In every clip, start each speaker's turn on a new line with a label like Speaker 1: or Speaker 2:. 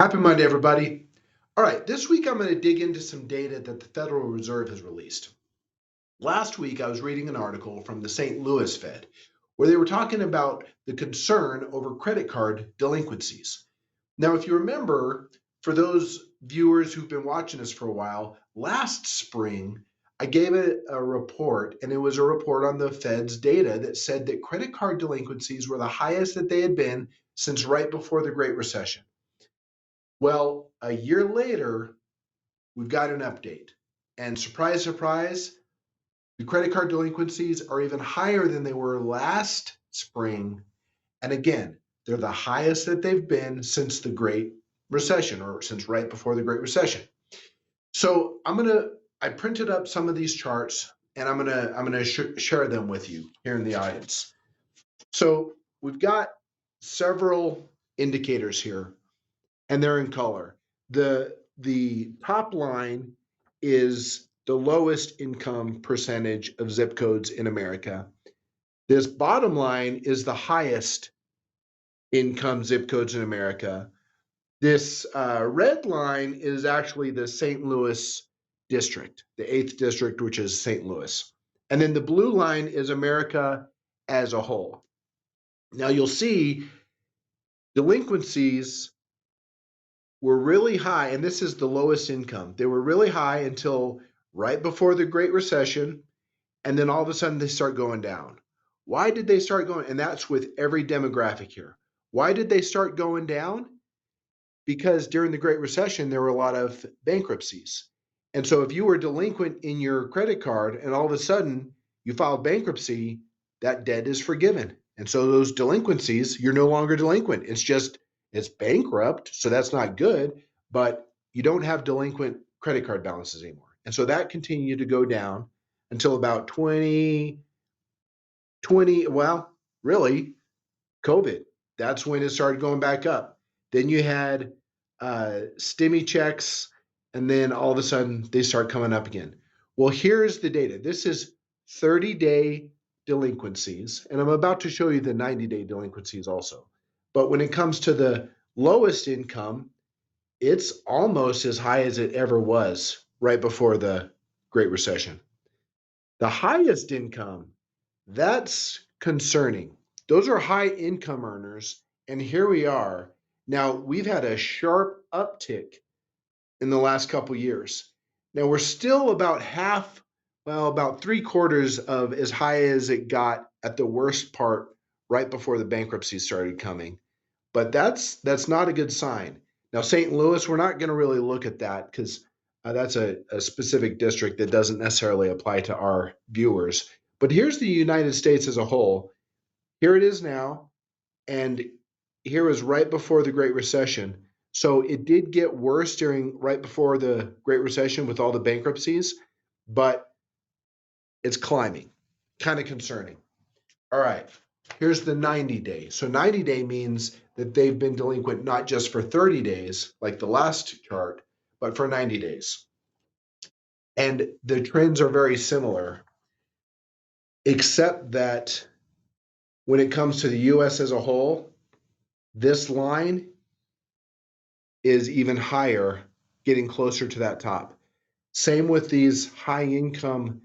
Speaker 1: Happy Monday, everybody. All right, this week I'm going to dig into some data that the Federal Reserve has released. Last week, I was reading an article from the St. Louis Fed where they were talking about the concern over credit card delinquencies. Now, if you remember, for those viewers who've been watching us for a while, last spring, I gave a report, and it was a report on the Fed's data that said that credit card delinquencies were the highest that they had been since right before the Great Recession. Well, a year later, we've got an update. And surprise, surprise, the credit card delinquencies are even higher than they were last spring. And again, they're the highest that they've been since the Great Recession, or since right before the Great Recession. So I printed up some of these charts, and I'm gonna share them with you here in the audience. So we've got several indicators here, and they're in color. The top line is the lowest income percentage of zip codes in America. This bottom line is the highest income zip codes in America. This red line is actually the St. Louis district, the 8th district, which is St. Louis. And then the blue line is America as a whole. Now you'll see delinquencies were really high, and this is the lowest income. They were really high until right before the Great Recession, and then all of a sudden they start going down. Why did they start going? And that's with every demographic here. Why did they start going down? Because during the Great Recession, there were a lot of bankruptcies. And so if you were delinquent in your credit card and all of a sudden you filed bankruptcy, that debt is forgiven. And so those delinquencies, you're no longer delinquent. It's bankrupt, so that's not good, but you don't have delinquent credit card balances anymore. And so that continued to go down until about 2020, well, really, COVID. That's when it started going back up. Then you had stimmy checks, and then all of a sudden they start coming up again. Well, here's the data. This is 30-day delinquencies, and I'm about to show you the 90-day delinquencies also. But when it comes to the lowest income, it's almost as high as it ever was right before the Great Recession. The highest income, that's concerning. Those are high income earners, and here we are. Now, we've had a sharp uptick in the last couple years. Now, we're still about half, well, about three quarters of as high as it got at the worst part right before the bankruptcy started coming. But that's not a good sign. Now, St. Louis, we're not going to really look at that because that's a specific district that doesn't necessarily apply to our viewers. But here's the United States as a whole. Here it is now, and here is right before the Great Recession. So it did get worse during right before the Great Recession with all the bankruptcies, but it's climbing. Kind of concerning. All right, here's the 90-day. So 90-day means that they've been delinquent not just for 30 days, like the last chart, but for 90 days. And the trends are very similar, except that when it comes to the US as a whole, this line is even higher, getting closer to that top. Same with these high income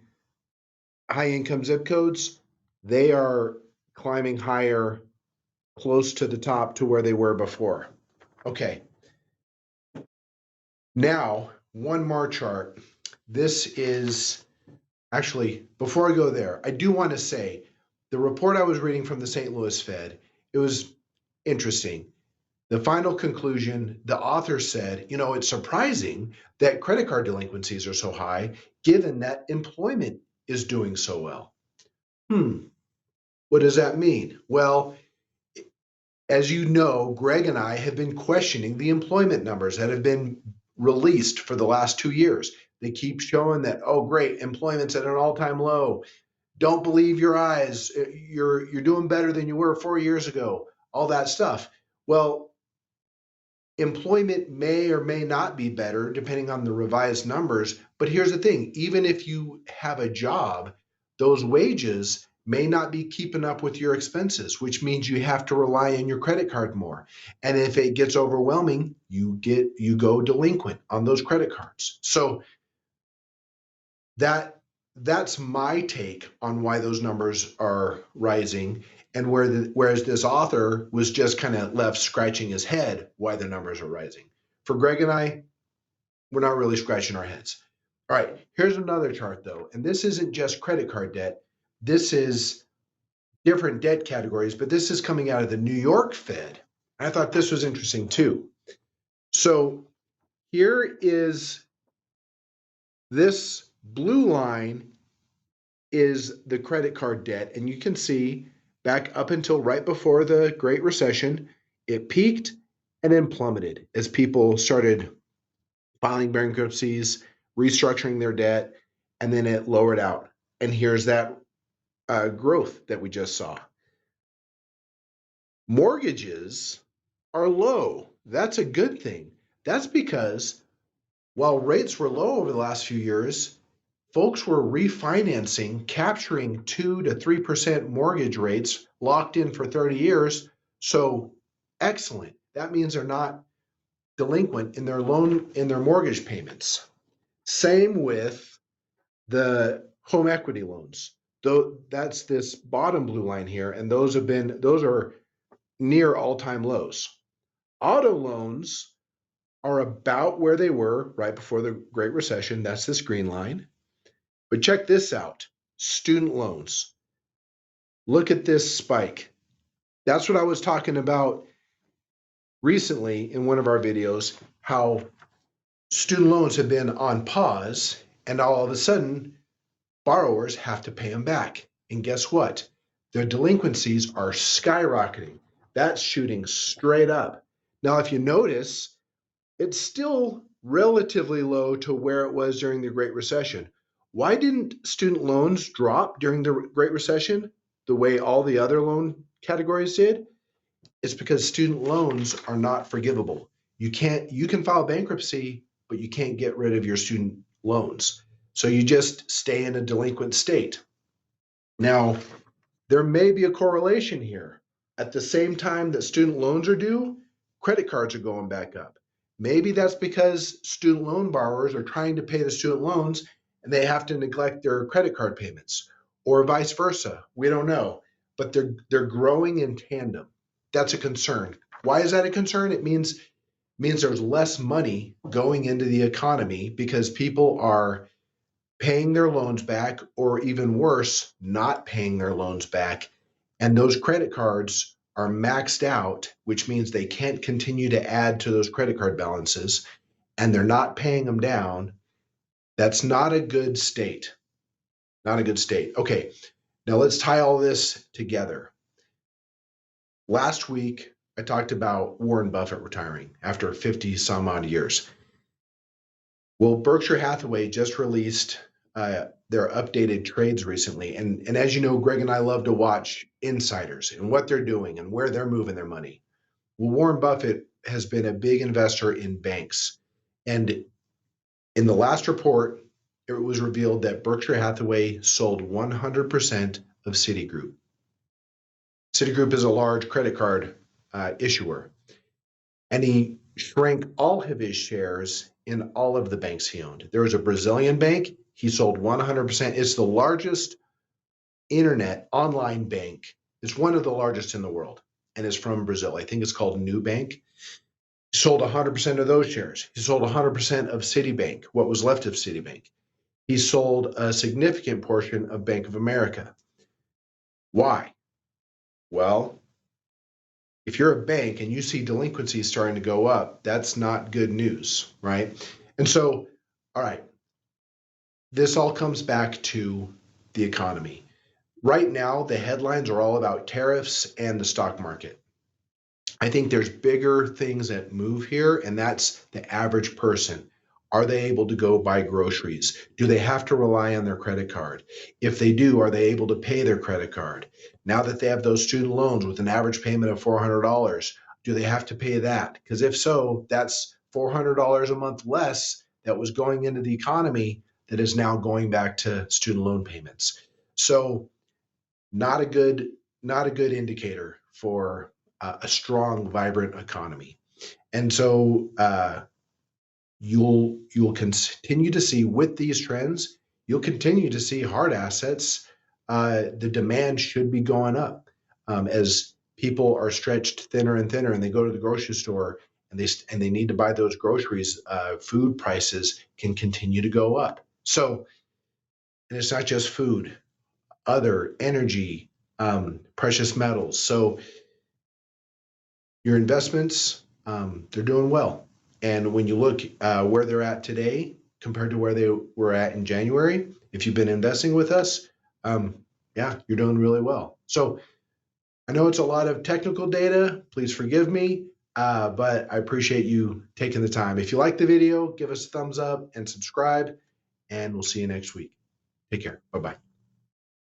Speaker 1: zip codes. They are climbing higher, close to the top to where they were before. Okay. Now, one more chart. This is actually, before I go there, I do want to say the report I was reading from the St. Louis Fed, it was interesting. The final conclusion, the author said, it's surprising that credit card delinquencies are so high given that employment is doing so well. What does that mean? Well, as you know, Greg and I have been questioning the employment numbers that have been released for the last 2 years. They keep showing that, oh, great, employment's at an all-time low. Don't believe your eyes. You're doing better than you were 4 years ago. All that stuff. Well, employment may or may not be better depending on the revised numbers. But here's the thing, even if you have a job, those wages may not be keeping up with your expenses, which means you have to rely on your credit card more. And if it gets overwhelming, you go delinquent on those credit cards. So that's my take on why those numbers are rising, and whereas this author was just kind of left scratching his head why the numbers are rising. For Greg and I, we're not really scratching our heads. All right, here's another chart though, and this isn't just credit card debt. This is different debt categories, but this is coming out of the New York Fed. I thought this was interesting too. So here is this blue line is the credit card debt, and you can see back up until right before the Great Recession, it peaked and then plummeted as people started filing bankruptcies, restructuring their debt, and then it lowered out. And here's that growth that we just saw. Mortgages are low. That's a good thing. That's because while rates were low over the last few years, folks were refinancing, capturing 2 to 3% mortgage rates locked in for 30 years. So excellent. That means they're not delinquent in their mortgage payments. Same with the home equity loans. Though that's this bottom blue line here, and those are near all-time lows. Auto loans are about where they were right before the Great Recession. That's this green line. But check this out, student loans. Look at this spike. That's what I was talking about recently in one of our videos, how student loans have been on pause, and all of a sudden, borrowers have to pay them back. And guess what? Their delinquencies are skyrocketing. That's shooting straight up. Now, if you notice, it's still relatively low to where it was during the Great Recession. Why didn't student loans drop during the Great Recession the way all the other loan categories did? It's because student loans are not forgivable. You can file bankruptcy, but you can't get rid of your student loans. So you just stay in a delinquent state. Now, there may be a correlation here. At the same time that student loans are due, credit cards are going back up. Maybe that's because student loan borrowers are trying to pay the student loans and they have to neglect their credit card payments, or vice versa. We don't know, but they're growing in tandem. That's a concern. Why is that a concern? It means there's less money going into the economy because people are paying their loans back, or even worse, not paying their loans back. And those credit cards are maxed out, which means they can't continue to add to those credit card balances, and they're not paying them down. That's not a good state. Not a good state. Okay, now let's tie all this together. Last week, I talked about Warren Buffett retiring after 50 some odd years. Well, Berkshire Hathaway just released their updated trades recently. And as you know, Greg and I love to watch insiders and what they're doing and where they're moving their money. Well, Warren Buffett has been a big investor in banks. And in the last report, it was revealed that Berkshire Hathaway sold 100% of Citigroup. Citigroup is a large credit card issuer. And he shrank all of his shares in all of the banks he owned. There was a Brazilian bank. He sold 100%. It's the largest internet online bank. It's one of the largest in the world, and it's from Brazil. I think it's called Nubank. He sold 100% of those shares. He sold 100% of Citibank, what was left of Citibank. He sold a significant portion of Bank of America. Why? Well, if you're a bank and you see delinquencies starting to go up, that's not good news, right? And so, all right, this all comes back to the economy. Right now, the headlines are all about tariffs and the stock market. I think there's bigger things that move here, and that's the average person. Are they able to go buy groceries? Do they have to rely on their credit card? If they do, are they able to pay their credit card? Now that they have those student loans with an average payment of $400, do they have to pay that? Because if so, that's $400 a month less that was going into the economy that is now going back to student loan payments. So not a good indicator for a strong, vibrant economy. And so you'll continue to see, with these trends, you'll continue to see hard assets. The demand should be going up as people are stretched thinner and thinner, and they go to the grocery store and they need to buy those groceries. Food prices can continue to go up. So, and it's not just food, other energy, precious metals. So your investments, they're doing well. And when you look where they're at today compared to where they were at in January, if you've been investing with us, yeah, you're doing really well. So I know it's a lot of technical data. Please forgive me, but I appreciate you taking the time. If you like the video, give us a thumbs up and subscribe, and we'll see you next week. Take care. Bye-bye.